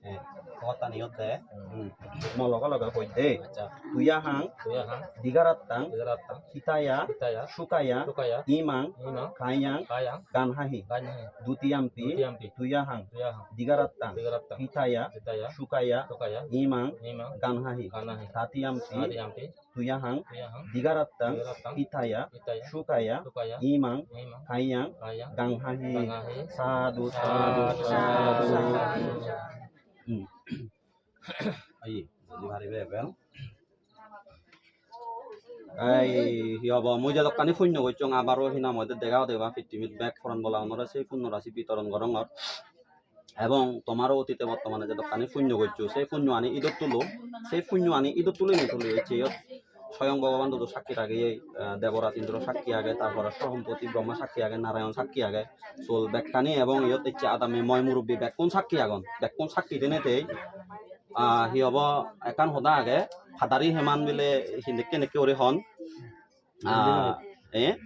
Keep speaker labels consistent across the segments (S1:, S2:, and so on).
S1: Kota niot deh. Mologa loga koi deh. Tuyahang, digaratang, hitaya, sukaya, imang, kayang, ganhahi. Dutiampi, tuyahang, digaratang, hitaya, sukaya, imang, ganhahi. Tatiampi, tuyahang, digaratang, hitaya, sukaya, imang, kayang, ganhahi. Sadu, sadu, sadu. Ay, di hari bebel. Ay, hiaba moi jadok kani funyo gochong abaro hina mode degao deba 50 minute back ফরন বলা আমরা সেই পূর্ণ রাশি বিতরণ গরঙর এবং তোমারও অতীতে বর্তমানে যে দোকানে পুণ্য করছো সেই পুণ্য আনি ঈদত তুলো সেই পুণ্য আনি ঈদত তুলে নিয়ে তুলে স্বয়ং ভগবান দুটো সাক্ষী আগে দেবরাজ ইন্দ্র সাক্ষী আগে তারপরে সহমপতি ব্রহ্মা সাক্ষী আগে নারায়ণ সাক্ষী আগে চোল ব্যাখ্যানি এবং ইয়ত ইচ্ছে আদামি ময় মুরব্বী ব্যাকুন সাক্ষী আগন ব্যাকুন সাক্ষী দেনেতেই হি হব একান সদা আগে ফাদারি হেমান বিলে হিন্দেকে নেকে ওরে হন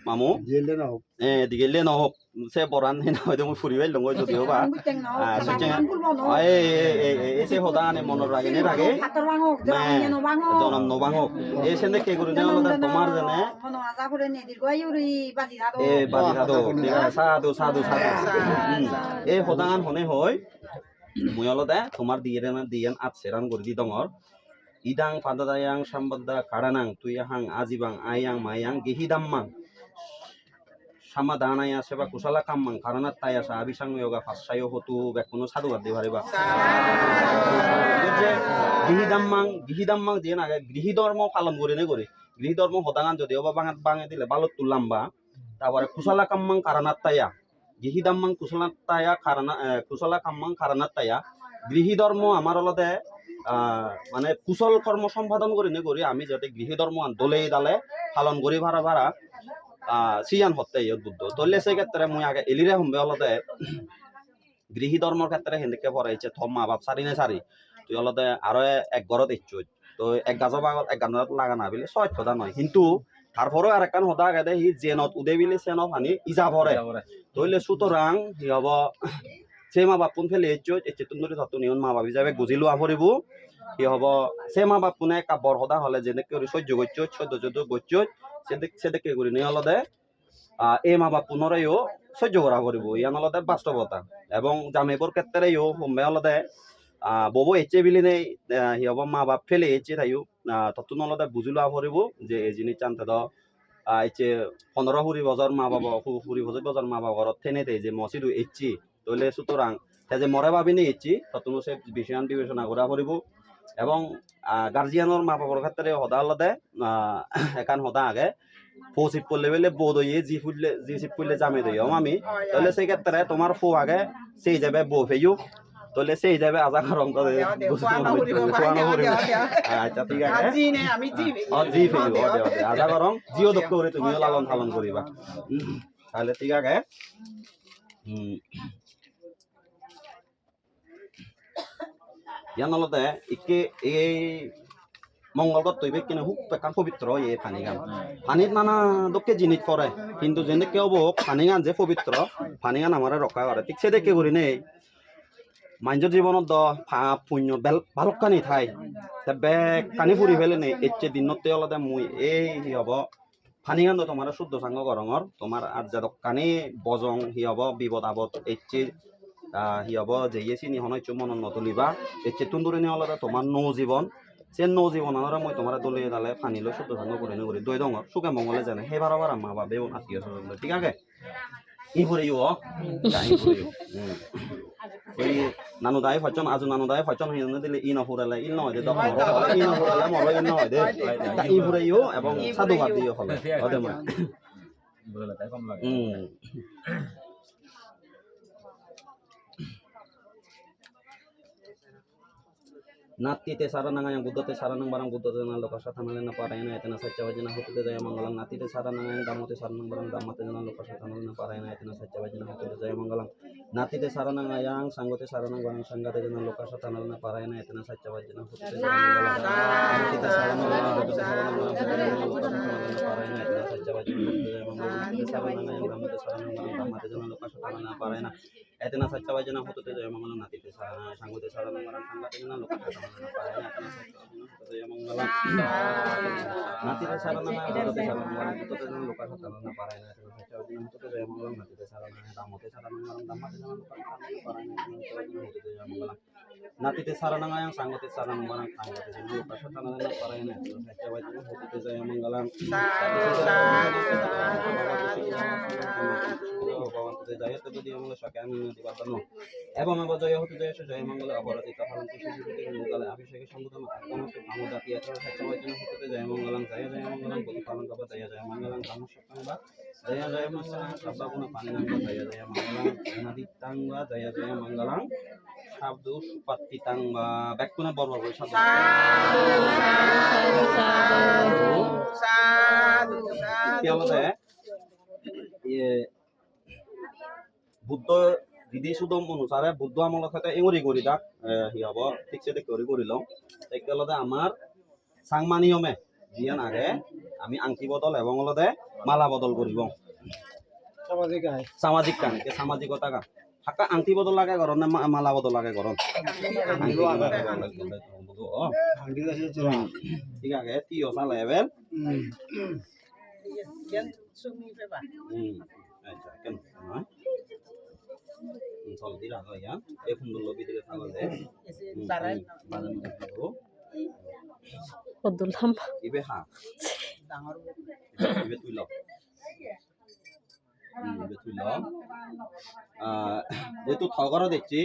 S1: মামু দিগেলে নহওক সে বরান হিনা হয়তো মই ফুৰিবাই লং যদিও বা এসে সদা আনে মনৰ ৰাগেনে ৰাগে জনম নবাঙক এই সেনে কে কৰি তোমাৰ যেনে বাজি সাধু সাধু সাধু সাধু এই সদান হনে হয় মই অলতে তোমাৰ দিয়েন আতসেরান কৰি দি দঙৰ idang padadayang sambadda karanang tuyahang ajibang ayang mayang gihidamang samadanaya seba kusala kammang karanat taya sa abisang yoga fassayo hotu bekuno sadu gadde bhariba je gihidamang diyen age grihidormo palon gorine gori grihidormo hodangan jodio ba bangat bange dile balot tulamba tabare kusala kammang karanat taya gihidamang kusala kammang karanat taya grihidormo amar olode মানে কুশল কর্ম সম্পাদন করি আমি যাতে গৃহ ধর্ম দলে দালে পালন করি ভাড়া ভাড়া সিয়ান হতে বুদ্ধ তলে সেই ক্ষেত্রে মই আগে এলিরে সম্বে অলতে গৃহ ধর্মর ক্ষেত্রে হিন্দকে পড়াইছে থম মা বাপ সারি নে সারি তুই অলতে আরো এক ঘরত ইচ্ছু তো এক গাছ বাগত এক গানত লাগা না বিলে সহজ কথা নয় কিন্তু তারপরেও আর একখান হতা আগে সি জেনত উদে বিলে সেনত হানি ইজা ভরে তইলে সুতরাং হি হব সেই মা বাপুন ফেলে তুন্দুরি ধরতো নিয়ন মা বাপ হিসাবে গুজিলো আফরিব কি হব সেই মা বাপুনে একটা বর সদা হলে যেনেকে করে সহ্য করছো সহ্য করছো সেদিকে করে নিয়ে হলদে এই মা বাপুনরেও সহ্য করা করিব ইয়ান হলদে বাস্তবতা এবং জামেবর ক্ষেত্রেও হোমে হলদে ববো এচে বিলি নেই হি হব মা বাপ ফেলে এচে থাইও তত্তুন হলদে বুঝিলো আফরিব যে এই জিনিস জানতে দাও এচে 15 বছর মা বাবা 20 বছর মা বাবা ঘরত থেনে দেয় যে মসিদু এচি তইলে সুতরাং যে মরে ভাবিনি ইচ্ছি ততনো সে বিষয়ান বিবেচনা করা করিব এবং গার্জিয়ানোর মা বাবার ক্ষেত্রে সদা হলদে একান সদা আগে ফো চিপ করলে বেলে বোধ হইয়ে জি চিপ করলে জামে দইম আমি তাহলে সেই ক্ষেত্রে তোমার ফো আগে সেই যাবে বো ফেইও তাহলে সেই যাবে আজা রং আচ্ছা ঠিক আছে জি ফেইও আজা রং জিও দক্ষ করে তুমিও লালন পালন করিবা তাহলে ঠিক আছে ইয়ান হলতে ইকে এই মঙ্গলগত তৈবে কিনে হুক পেকান পবিত্র এই ফানিগান ফানিত নানা দক্ষে জিনিস করে কিন্তু যেনে কেউ বোক ফানিগান যে পবিত্র ফানিগান আমার রক্ষা করে ঠিক সে দেখে করি নেই মানুষের জীবনত পাপ পুণ্য ভালকানি ঠাই বেগ কানি ফুরি ফেলে নেই এচ্ছে দিনতে হলতে মুই এই হি হব ফানিগান তোমার শুদ্ধ সাঙ্গ গরঙর তোমার আর যাদক কানি বজং হি হব বিপদ আপদ এচ্ছে হি হব যে চিনি হনইছো মনত নতুলিবা এচ্ছে তুন্দুরি নিয়ে হলতে তোমার নৌ জীবন সে নৌ জীবন আনারা মই তোমার দলিয়ে দালে ফানি লো শুদ্ধ সাঙ্গ করে নি করি দই দঙর সুখে মঙ্গলে জানে সেই বারবার মা বাবা আত্মীয় স্বজন ঠিক আছে ই ফুরে ওই নানু দাই ফচন আজু নানু দাই ফচন হিনে দিলে ই নফুরালে ই নয় দে ই নফুরালে মর ই নয় দে ই ফুরাইও এবং সাধু ভাব দিও হলে ওদে মা বলে তাই কম লাগে Natite saranang yang budote saranang barang budote na lokasa tanalena parayana etena sacha wajana hutute jaya mangalang natite saranang yang damote saranang barang damate na lokasa tanalena parayana etena sacha wajana hutute jaya mangalang natite saranang yang sanggote saranang barang sanggate na lokasa tanalena parayana etena sacha wajana hutute jaya mangalang natite saranang yang budote saranang barang budote na lokasa tanalena parayana etena sacha wajana hutute jaya mangalang natite saranang yang damote saranang barang damate na lokasa tanalena parayana এতেনা সাচ্চা বাজনা হতে জয় মঙ্গলম নাতিতে সারানা সাঙ্গতে সারানা মারাম সাঙ্গাতে না লোক সারানা পারায়না এতেনা সাচ্চা বাজনা হতে জয় মঙ্গলম নাতিতে সারানা হতে সারানা মারাম হতে জয় লোক সারানা পারায়না এতেনা সাচ্চা বাজনা হতে জয় মঙ্গলম নাতিতে সারানা দামতে সারানা মারাম দামতে না লোক সারানা পারায়না এতেনা সাচ্চা বাজনা হতে জয় Mangalam নাতিতে সারানা yang sangote sarana marang sangote jenu pasatana na parayana etena saচ্চা বাজনা হতে জয় মঙ্গলম ভগবানতে জয় তো যদি আমল সকাম দিবাতনো এবং জয় হতে জয় জয় মঙ্গল অপরাজিত ফলন কৃষ্ণকে মঙ্গলে অভিষেকে সম্বোধন আত্মমতে ভামদাতি এতেনা সাচ্চা বাজনা হতে জয় মঙ্গলম জয় জয় মঙ্গলম বলি পালন কব জয় জয় মঙ্গলম ধর্মশক্তংবা জয় জয় মঙ্গলম সর্বগুণ পানিনাঙ্গ জয় জয় মঙ্গলম অনাদিত্যাঙ্গা জয় জয় মঙ্গলম শব্দ সুপাত্তিতাঙ্গা ব্যাকুনা বর্বর শব্দ বুদ্ধ বিধি সুদম অনুসারে বুদ্ধ আমল ক্ষেত্রে এঙরি করি তাক হি হব ঠিকছে দেখি করি লওঁ একেলতে আমার সাংমা নিয়মে যিয়ান আগে আমি আংটি বদল এবং অলতে মালা বদল করিব সামাজিক কাম সামাজিকতা কাম হাকা আংটি বদল লাগে ঘর না মালা বদল লাগে ঘর ঠিক আছে তিও সালে এবেল আচ্ছা কেন নয় চল দিরা হয় ya এই সুন্দর লবি দিকে থাকলে তারাই
S2: কদুল হাম্পা
S1: ইবে হা ডাঙর ইবে তুই লও ইবে তুই লও যেহেতু থগর দেখছি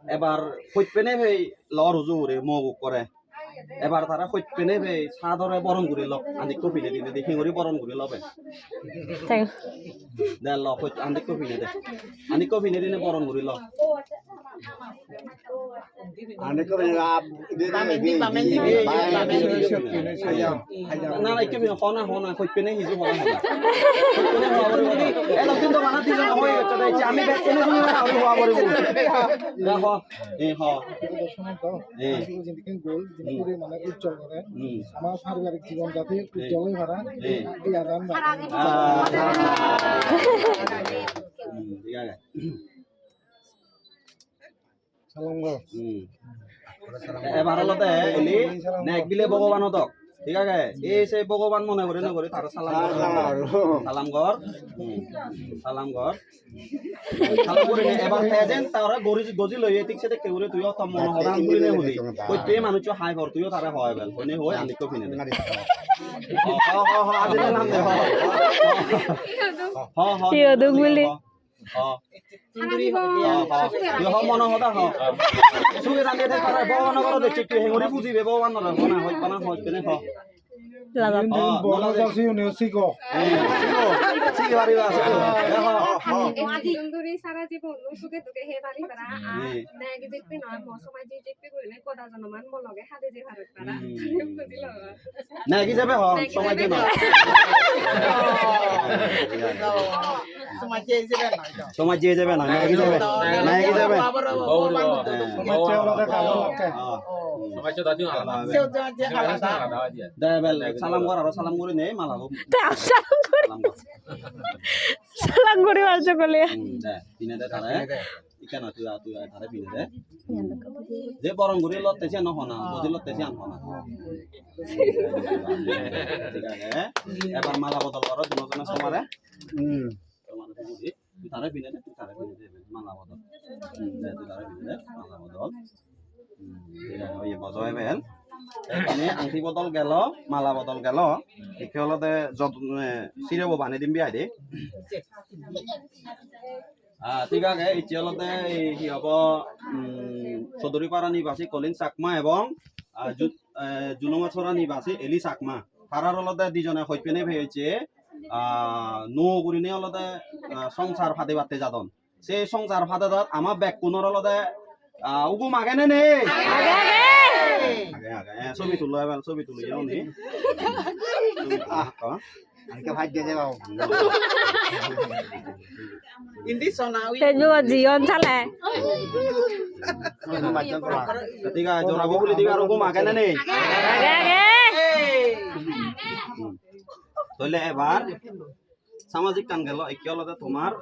S1: এবার কইপেনে ভাই লর হুজুরে মগ করে এবার তারা কইপেনে ভাই সাদরে বরণ করে ল আন্দি কপিলে দিনে দেখি করে বরণ করে লবে দে ল কই আন্দি কপিলে দে আন্দি কপিলে দিনে বরণ করে ল
S3: আনে কবে লাভ
S1: না একে বিনা হনা কইপেনে হিজু হনা কইপেনে হওয়া বলে এলো কিন্তু মানা দিজন হই গেছে আমি বেচেনে শুনি না হওয়া বলে দেখো এই হ
S3: গোল জিনিসগুলি মানে উজ্জ্বল করে আমার পারিবারিক জীবন যাতে উজ্জ্বল হয়ে পারা এই আজান সালাম গো
S1: এবার হলতে এলি নেক বিলে ভগবান হতক ঠিক আছে এই সেই ভগবান মনে করে না করে তার সালাম সালাম কর সালাম কর সালাম করে এবার তেজেন তারা গজি লই ঠিক সেটা কেউরে তুইও তো মন হদান করে নে হলি কই তে মানুষ হাই কর তুইও তারা হয় বেল হনে হয় আনি কো ফিনে দে আজি নাম দে
S2: ইও দুগুলি
S1: মন হদা হ সুগে জানিয়ে দে তারা ভগবান করে দেখছি তুই হেঙরি বুঝিবে ভগবান না হনা হয় পানা হয় কেনে হ
S2: লাগা
S3: বলা যাচ্ছে নেসিকো
S1: ঠিক বাড়ি আছে
S4: আজি সুন্দরী সারা জীবন সুখে দুখে হে বাড়ি পারা আর নাকি দেখবে না মসময় যে দেখবে করে না কদা জনমান মলগে হাতে যে ভারত পারা বুঝিল
S1: না কি যাবে হ সময় দে না সময় যে যাবে না নাকি যাবে নাকি যাবে সালাম কর আর সালাম করে নেই মালা
S2: সালাম করে আসছে বলে
S1: পিনে দে তারে কেন তুই তারে পিনে দে যে বরং ঘুরে লতেছে নহনা বুঝি লতেছে আনহনা ঠিক আছে এবার মালা বদল করো দুজনে সমারে তারে পিনে দে তুই তারে পিনে দে মালা বদল তুই তারে পিনে দে মালা বদল ওই বজয় বেল এখানে আংটি বদল গেল মালা বদল গেল একেলতে চিৰাব বানি দিম বিয়াই দে ঠিক আছে এতিয়ালতে কি হব চৌধুৰীপাৰা নিবাসী কলিন চাকমা এবং জুনুমাছৰা নিবাসী এলি চাকমা তারার অলতে দুজনে হৈ পিনে ভেয়েছে নো গুরিনে অলতে সংসার ফাঁদে বাতে যাদন সেই সংসার ফাঁদে আমার ব্যাগ কোনর অলতে উগু মাগে নে নে ছবি তুলো এবার ছবি তুলো যাও নি
S3: আনকে ভাই দিয়ে যাও
S4: ইন্দি সোনাউই
S2: তেজু জিয়ন চালে
S1: ঠিক আছে জোরাবো বলি দিবা আর উগু মাগে নে নে
S2: আগে
S1: তাহলে এবার সামাজিক কান গেল একে অলতে তোমার